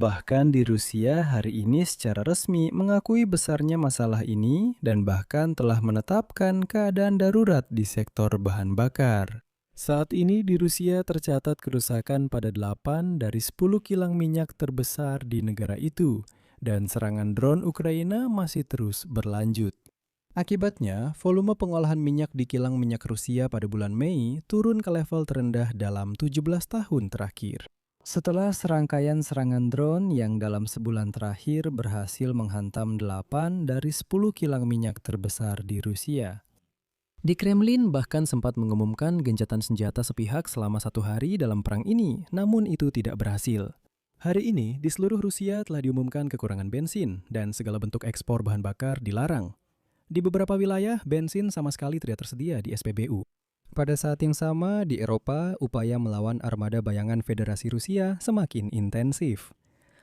Bahkan di Rusia hari ini secara resmi mengakui besarnya masalah ini dan bahkan telah menetapkan keadaan darurat di sektor bahan bakar. Saat ini di Rusia tercatat kerusakan pada 8 dari 10 kilang minyak terbesar di negara itu, dan serangan drone Ukraina masih terus berlanjut. Akibatnya, volume pengolahan minyak di kilang minyak Rusia pada bulan Mei turun ke level terendah dalam 17 tahun terakhir. Setelah serangkaian serangan drone yang dalam sebulan terakhir berhasil menghantam 8 dari 10 kilang minyak terbesar di Rusia. Di Kremlin bahkan sempat mengumumkan gencatan senjata sepihak selama 1 hari dalam perang ini, namun itu tidak berhasil. Hari ini, di seluruh Rusia telah diumumkan kekurangan bensin dan segala bentuk ekspor bahan bakar dilarang. Di beberapa wilayah, bensin sama sekali tidak tersedia di SPBU. Pada saat yang sama, di Eropa, upaya melawan armada bayangan Federasi Rusia semakin intensif.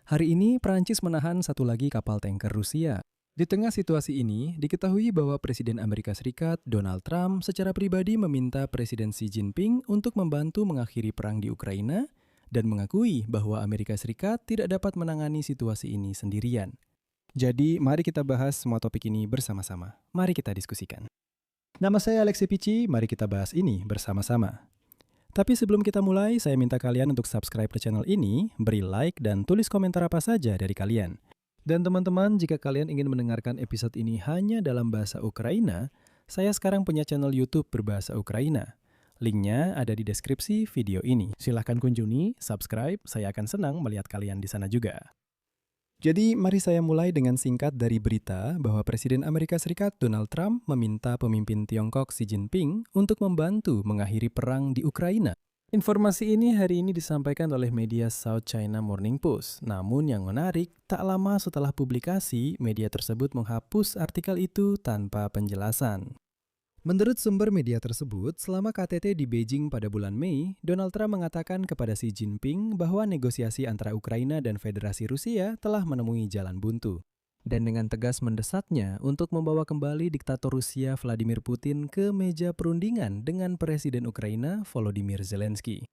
Hari ini, Prancis menahan satu lagi kapal tanker Rusia. Di tengah situasi ini, diketahui bahwa Presiden Amerika Serikat, Donald Trump, secara pribadi meminta Presiden Xi Jinping untuk membantu mengakhiri perang di Ukraina dan mengakui bahwa Amerika Serikat tidak dapat menangani situasi ini sendirian. Jadi, mari kita bahas semua topik ini bersama-sama. Mari kita diskusikan. Nama saya Alexi Pici, mari kita bahas ini bersama-sama. Tapi sebelum kita mulai, saya minta kalian untuk subscribe ke channel ini, beri like, dan tulis komentar apa saja dari kalian. Dan teman-teman, jika kalian ingin mendengarkan episode ini hanya dalam bahasa Ukraina, saya sekarang punya channel YouTube berbahasa Ukraina. Linknya ada di deskripsi video ini. Silahkan kunjungi, subscribe, saya akan senang melihat kalian di sana juga. Jadi, mari saya mulai dengan singkat dari berita bahwa Presiden Amerika Serikat Donald Trump meminta pemimpin Tiongkok Xi Jinping untuk membantu mengakhiri perang di Ukraina. Informasi ini hari ini disampaikan oleh media South China Morning Post. Namun yang menarik, tak lama setelah publikasi, media tersebut menghapus artikel itu tanpa penjelasan. Menurut sumber media tersebut, selama KTT di Beijing pada bulan Mei, Donald Trump mengatakan kepada Xi Jinping bahwa negosiasi antara Ukraina dan Federasi Rusia telah menemui jalan buntu. Dan dengan tegas mendesaknya untuk membawa kembali diktator Rusia Vladimir Putin ke meja perundingan dengan Presiden Ukraina Volodymyr Zelensky.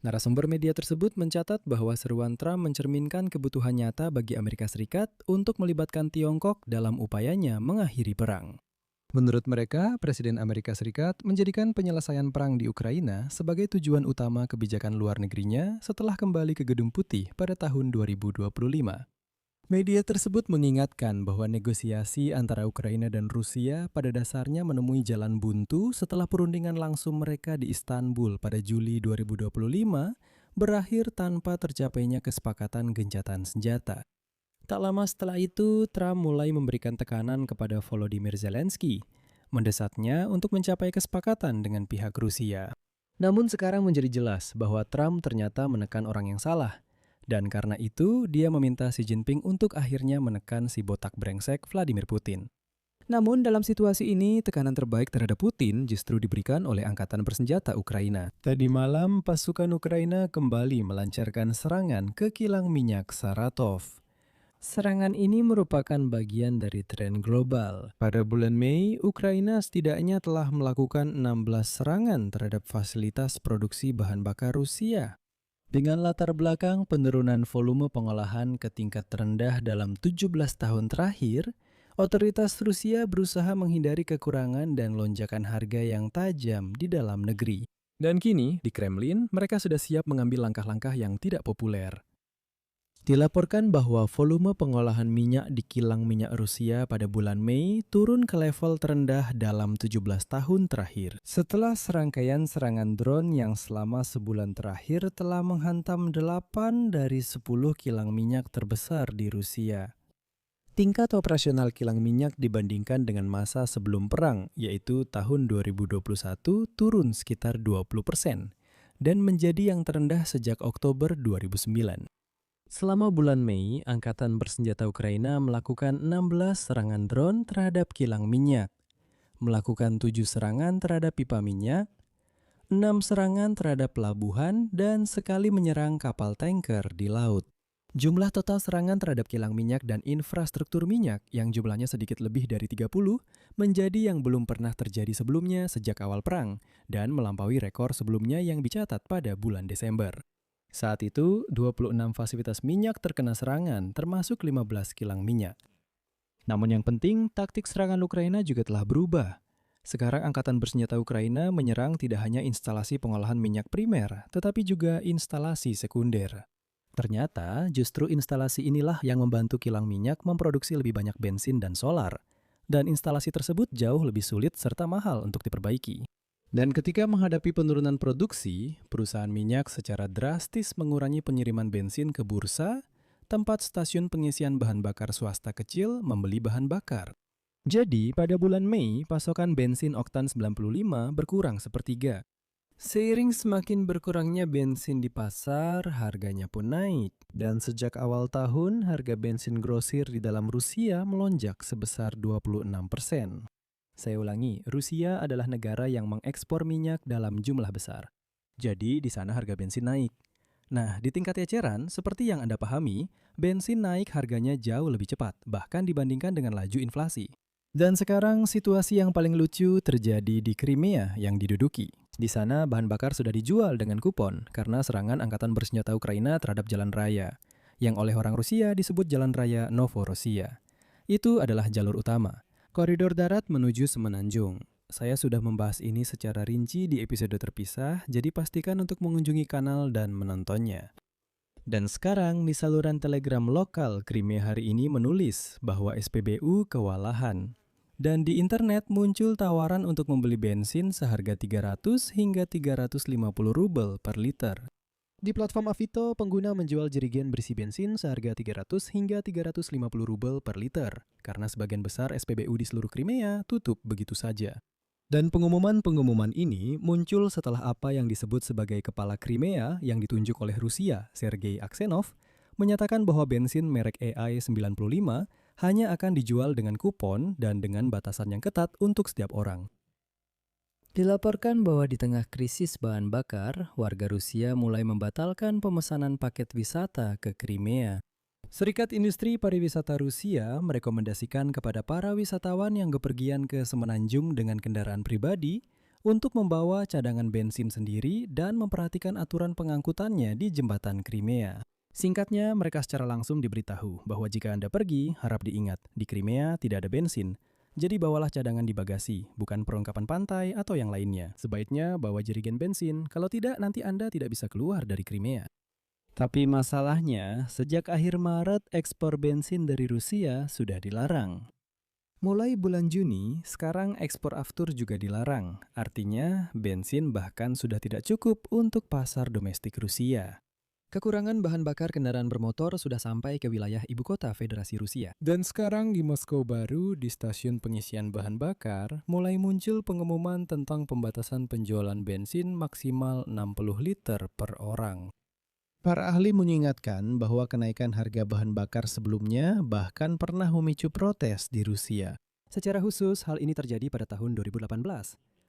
Narasumber media tersebut mencatat bahwa seruan Trump mencerminkan kebutuhan nyata bagi Amerika Serikat untuk melibatkan Tiongkok dalam upayanya mengakhiri perang. Menurut mereka, Presiden Amerika Serikat menjadikan penyelesaian perang di Ukraina sebagai tujuan utama kebijakan luar negerinya setelah kembali ke Gedung Putih pada tahun 2025. Media tersebut mengingatkan bahwa negosiasi antara Ukraina dan Rusia pada dasarnya menemui jalan buntu setelah perundingan langsung mereka di Istanbul pada Juli 2025 berakhir tanpa tercapainya kesepakatan gencatan senjata. Tak lama setelah itu, Trump mulai memberikan tekanan kepada Volodymyr Zelensky, mendesaknya untuk mencapai kesepakatan dengan pihak Rusia. Namun sekarang menjadi jelas bahwa Trump ternyata menekan orang yang salah, dan karena itu dia meminta Xi Jinping untuk akhirnya menekan si botak brengsek Vladimir Putin. Namun dalam situasi ini, tekanan terbaik terhadap Putin justru diberikan oleh Angkatan Bersenjata Ukraina. Tadi malam, pasukan Ukraina kembali melancarkan serangan ke kilang minyak Saratov. Serangan ini merupakan bagian dari tren global. Pada bulan Mei, Ukraina setidaknya telah melakukan 16 serangan terhadap fasilitas produksi bahan bakar Rusia. Dengan latar belakang penurunan volume pengolahan ke tingkat terendah dalam 17 tahun terakhir, otoritas Rusia berusaha menghindari kekurangan dan lonjakan harga yang tajam di dalam negeri. Dan kini, di Kremlin, mereka sudah siap mengambil langkah-langkah yang tidak populer. Dilaporkan bahwa volume pengolahan minyak di kilang minyak Rusia pada bulan Mei turun ke level terendah dalam 17 tahun terakhir. Setelah serangkaian serangan drone yang selama sebulan terakhir telah menghantam 8 dari 10 kilang minyak terbesar di Rusia. Tingkat operasional kilang minyak dibandingkan dengan masa sebelum perang, yaitu tahun 2021, turun sekitar 20% dan menjadi yang terendah sejak Oktober 2009. Selama bulan Mei, Angkatan Bersenjata Ukraina melakukan 16 serangan drone terhadap kilang minyak, melakukan 7 serangan terhadap pipa minyak, 6 serangan terhadap pelabuhan, dan sekali menyerang kapal tanker di laut. Jumlah total serangan terhadap kilang minyak dan infrastruktur minyak yang jumlahnya sedikit lebih dari 30 menjadi yang belum pernah terjadi sebelumnya sejak awal perang dan melampaui rekor sebelumnya yang dicatat pada bulan Desember. Saat itu, 26 fasilitas minyak terkena serangan, termasuk 15 kilang minyak. Namun yang penting, taktik serangan Ukraina juga telah berubah. Sekarang Angkatan Bersenjata Ukraina menyerang tidak hanya instalasi pengolahan minyak primer, tetapi juga instalasi sekunder. Ternyata, justru instalasi inilah yang membantu kilang minyak memproduksi lebih banyak bensin dan solar. Dan instalasi tersebut jauh lebih sulit serta mahal untuk diperbaiki. Dan ketika menghadapi penurunan produksi, perusahaan minyak secara drastis mengurangi pengiriman bensin ke bursa, tempat stasiun pengisian bahan bakar swasta kecil membeli bahan bakar. Jadi, pada bulan Mei, pasokan bensin oktan 95 berkurang sepertiga. Seiring semakin berkurangnya bensin di pasar, harganya pun naik. Dan sejak awal tahun, harga bensin grosir di dalam Rusia melonjak sebesar 26%. Saya ulangi, Rusia adalah negara yang mengekspor minyak dalam jumlah besar. Jadi, di sana harga bensin naik. Nah, di tingkat eceran, seperti yang Anda pahami, bensin naik harganya jauh lebih cepat, bahkan dibandingkan dengan laju inflasi. Dan sekarang situasi yang paling lucu terjadi di Crimea yang diduduki. Di sana bahan bakar sudah dijual dengan kupon karena serangan Angkatan Bersenjata Ukraina terhadap jalan raya, yang oleh orang Rusia disebut Jalan Raya Novorossiya. Itu adalah jalur utama. Koridor darat menuju Semenanjung. Saya sudah membahas ini secara rinci di episode terpisah, jadi pastikan untuk mengunjungi kanal dan menontonnya. Dan sekarang di saluran Telegram lokal Crimea hari ini menulis bahwa SPBU kewalahan. Dan di internet muncul tawaran untuk membeli bensin seharga 300 hingga 350 rubel per liter. Di platform Avito, pengguna menjual jerigen berisi bensin seharga 300 hingga 350 rubel per liter, karena sebagian besar SPBU di seluruh Crimea tutup begitu saja. Dan pengumuman-pengumuman ini muncul setelah apa yang disebut sebagai kepala Crimea yang ditunjuk oleh Rusia, Sergei Aksenov, menyatakan bahwa bensin merek AI-95 hanya akan dijual dengan kupon dan dengan batasan yang ketat untuk setiap orang. Dilaporkan bahwa di tengah krisis bahan bakar, warga Rusia mulai membatalkan pemesanan paket wisata ke Crimea. Serikat Industri Pariwisata Rusia merekomendasikan kepada para wisatawan yang bepergian ke Semenanjung dengan kendaraan pribadi untuk membawa cadangan bensin sendiri dan memperhatikan aturan pengangkutannya di jembatan Crimea. Singkatnya, mereka secara langsung diberitahu bahwa jika Anda pergi, harap diingat, di Crimea tidak ada bensin. Jadi bawalah cadangan di bagasi, bukan perlengkapan pantai atau yang lainnya. Sebaiknya bawa jerigen bensin, kalau tidak nanti Anda tidak bisa keluar dari Crimea. Tapi masalahnya, sejak akhir Maret ekspor bensin dari Rusia sudah dilarang. Mulai bulan Juni, sekarang ekspor aftur juga dilarang. Artinya, bensin bahkan sudah tidak cukup untuk pasar domestik Rusia. Kekurangan bahan bakar kendaraan bermotor sudah sampai ke wilayah ibu kota Federasi Rusia. Dan sekarang di Moskow baru, di stasiun pengisian bahan bakar, mulai muncul pengumuman tentang pembatasan penjualan bensin maksimal 60 liter per orang. Para ahli mengingatkan bahwa kenaikan harga bahan bakar sebelumnya bahkan pernah memicu protes di Rusia. Secara khusus, hal ini terjadi pada tahun 2018.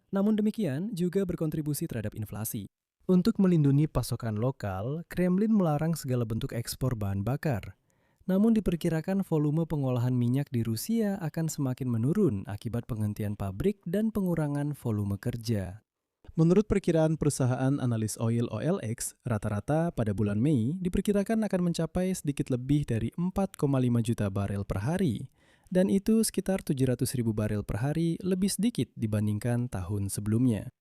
Namun demikian, juga berkontribusi terhadap inflasi. Untuk melindungi pasokan lokal, Kremlin melarang segala bentuk ekspor bahan bakar. Namun diperkirakan volume pengolahan minyak di Rusia akan semakin menurun akibat penghentian pabrik dan pengurangan volume kerja. Menurut perkiraan perusahaan analis oil OLX, rata-rata pada bulan Mei diperkirakan akan mencapai sedikit lebih dari 4,5 juta barel per hari. Dan itu sekitar 700.000 barel per hari, lebih sedikit dibandingkan tahun sebelumnya.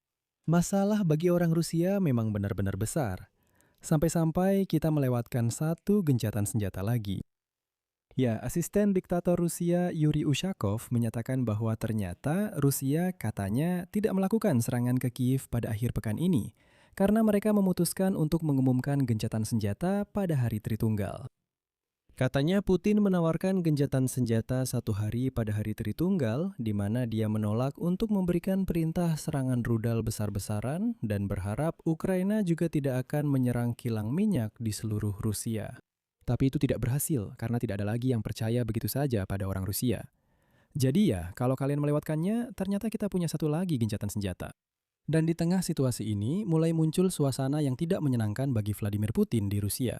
Masalah bagi orang Rusia memang benar-benar besar. Sampai-sampai kita melewatkan satu gencatan senjata lagi. Ya, asisten diktator Rusia Yuri Ushakov menyatakan bahwa ternyata Rusia katanya tidak melakukan serangan ke Kiev pada akhir pekan ini, karena mereka memutuskan untuk mengumumkan gencatan senjata pada hari Tritunggal. Katanya Putin menawarkan gencatan senjata satu hari pada hari Tritunggal, di mana dia menolak untuk memberikan perintah serangan rudal besar-besaran dan berharap Ukraina juga tidak akan menyerang kilang minyak di seluruh Rusia. Tapi itu tidak berhasil karena tidak ada lagi yang percaya begitu saja pada orang Rusia. Jadi ya, kalau kalian melewatkannya, ternyata kita punya satu lagi gencatan senjata. Dan di tengah situasi ini, mulai muncul suasana yang tidak menyenangkan bagi Vladimir Putin di Rusia.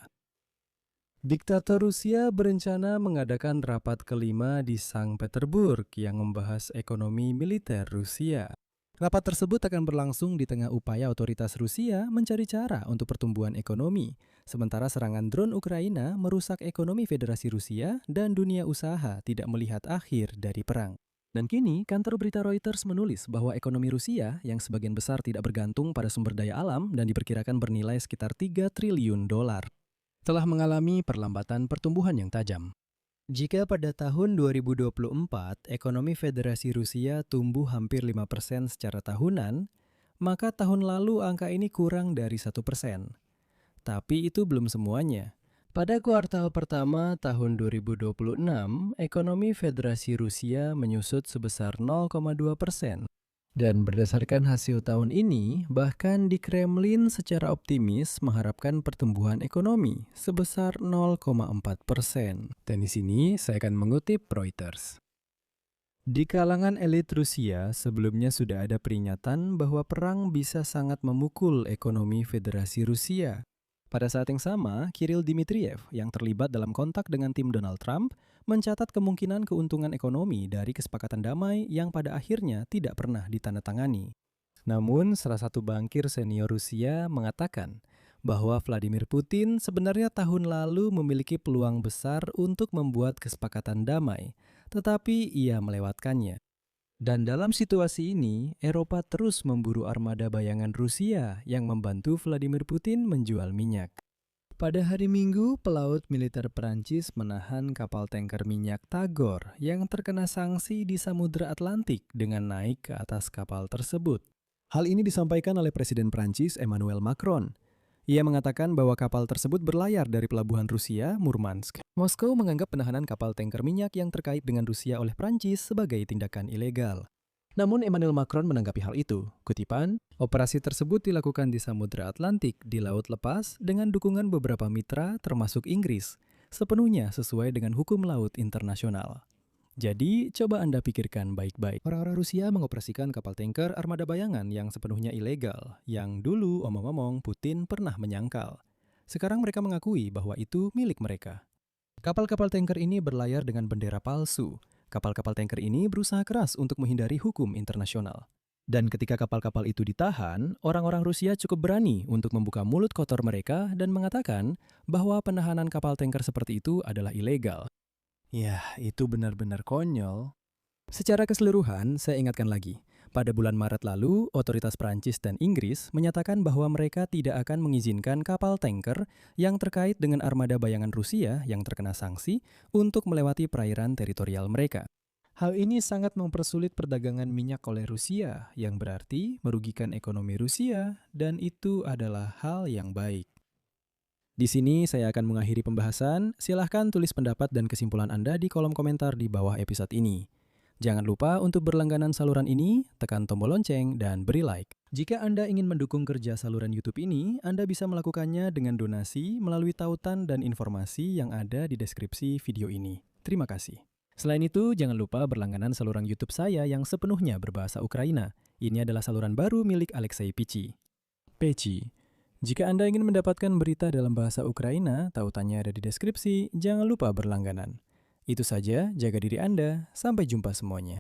Diktator Rusia berencana mengadakan rapat kelima di Sankt Petersburg yang membahas ekonomi militer Rusia. Rapat tersebut akan berlangsung di tengah upaya otoritas Rusia mencari cara untuk pertumbuhan ekonomi, sementara serangan drone Ukraina merusak ekonomi Federasi Rusia dan dunia usaha tidak melihat akhir dari perang. Dan kini, kantor berita Reuters menulis bahwa ekonomi Rusia yang sebagian besar tidak bergantung pada sumber daya alam dan diperkirakan bernilai sekitar 3 triliun dolar, telah mengalami perlambatan pertumbuhan yang tajam. Jika pada tahun 2024 ekonomi Federasi Rusia tumbuh hampir 5% secara tahunan, maka tahun lalu angka ini kurang dari 1%. Tapi itu belum semuanya. Pada kuartal pertama tahun 2026, ekonomi Federasi Rusia menyusut sebesar 0,2%. Dan berdasarkan hasil tahun ini, bahkan di Kremlin secara optimis mengharapkan pertumbuhan ekonomi sebesar 0,4%. Dan di sini saya akan mengutip Reuters. Di kalangan elit Rusia, sebelumnya sudah ada peringatan bahwa perang bisa sangat memukul ekonomi Federasi Rusia. Pada saat yang sama, Kirill Dmitriev yang terlibat dalam kontak dengan tim Donald Trump mencatat kemungkinan keuntungan ekonomi dari kesepakatan damai yang pada akhirnya tidak pernah ditandatangani. Namun, salah satu bankir senior Rusia mengatakan bahwa Vladimir Putin sebenarnya tahun lalu memiliki peluang besar untuk membuat kesepakatan damai, tetapi ia melewatkannya. Dan dalam situasi ini, Eropa terus memburu armada bayangan Rusia yang membantu Vladimir Putin menjual minyak. Pada hari Minggu, pelaut militer Prancis menahan kapal tanker minyak Tagor yang terkena sanksi di Samudra Atlantik dengan naik ke atas kapal tersebut. Hal ini disampaikan oleh Presiden Prancis Emmanuel Macron. Ia mengatakan bahwa kapal tersebut berlayar dari pelabuhan Rusia, Murmansk. Moskow menganggap penahanan kapal tanker minyak yang terkait dengan Rusia oleh Prancis sebagai tindakan ilegal. Namun Emmanuel Macron menanggapi hal itu. Kutipan, operasi tersebut dilakukan di Samudra Atlantik di laut lepas dengan dukungan beberapa mitra termasuk Inggris, sepenuhnya sesuai dengan hukum laut internasional. Jadi, coba Anda pikirkan baik-baik. Orang-orang Rusia mengoperasikan kapal tanker armada bayangan yang sepenuhnya ilegal, yang dulu omong-omong Putin pernah menyangkal. Sekarang mereka mengakui bahwa itu milik mereka. Kapal-kapal tanker ini berlayar dengan bendera palsu. Kapal-kapal tanker ini berusaha keras untuk menghindari hukum internasional. Dan ketika kapal-kapal itu ditahan, orang-orang Rusia cukup berani untuk membuka mulut kotor mereka dan mengatakan bahwa penahanan kapal tanker seperti itu adalah ilegal. Ya, itu benar-benar konyol. Secara keseluruhan, saya ingatkan lagi. Pada bulan Maret lalu, otoritas Prancis dan Inggris menyatakan bahwa mereka tidak akan mengizinkan kapal tanker yang terkait dengan armada bayangan Rusia yang terkena sanksi untuk melewati perairan teritorial mereka. Hal ini sangat mempersulit perdagangan minyak oleh Rusia, yang berarti merugikan ekonomi Rusia, dan itu adalah hal yang baik. Di sini saya akan mengakhiri pembahasan. Silahkan tulis pendapat dan kesimpulan Anda di kolom komentar di bawah episode ini. Jangan lupa untuk berlangganan saluran ini, tekan tombol lonceng, dan beri like. Jika Anda ingin mendukung kerja saluran YouTube ini, Anda bisa melakukannya dengan donasi melalui tautan dan informasi yang ada di deskripsi video ini. Terima kasih. Selain itu, jangan lupa berlangganan saluran YouTube saya yang sepenuhnya berbahasa Ukraina. Ini adalah saluran baru milik Alexei Pichi. Peci. Jika Anda ingin mendapatkan berita dalam bahasa Ukraina, tautannya ada di deskripsi, jangan lupa berlangganan. Itu saja, jaga diri Anda, sampai jumpa semuanya.